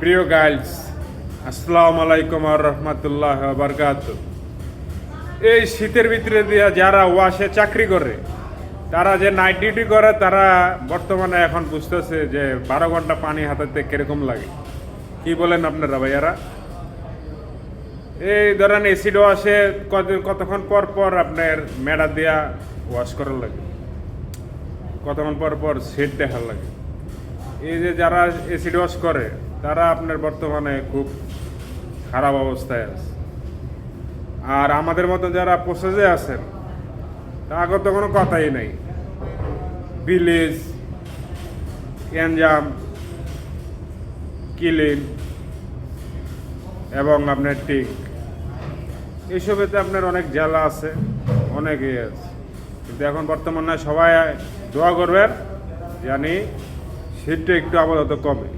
প্রিয় গাইডস, আসসালামু আলাইকুম আর রহমতুল্লাহ বারকাত। এই শীতের ভিতরে দিয়া যারা ওয়াশে চাকরি করে, তারা যে নাইট ডিউটি করে, তারা বর্তমানে এখন বুঝতেছে যে 12 ঘন্টা পানি হাতাতে কিরকম লাগে। কি বলেন আপনারা ভাইয়ারা? এই ধরেন এসিড ওয়াশে কতক্ষণ পর পর আপনার মেডা দিয়া ওয়াশ করার লাগে, কতক্ষণ পর পর সেট দেখার লাগে। এই যে যারা এসিড ওয়াশ করে, তারা আপনার বর্তমানে খুব খারাপ অবস্থায় আছে। আর আমাদের মতো যারা প্রসেসে আছেন, তাদের তো কোনো কথাই নাই। ভিলেজ, এনজাম, কিলিন এবং আপনার টিক, এইসবেতে আপনার অনেক জ্বালা আছে, অনেক ইয়ে আছে। কিন্তু এখন বর্তমানে সবাই দোয়া করবেন জানি শীতটা একটু আপাতত কমে।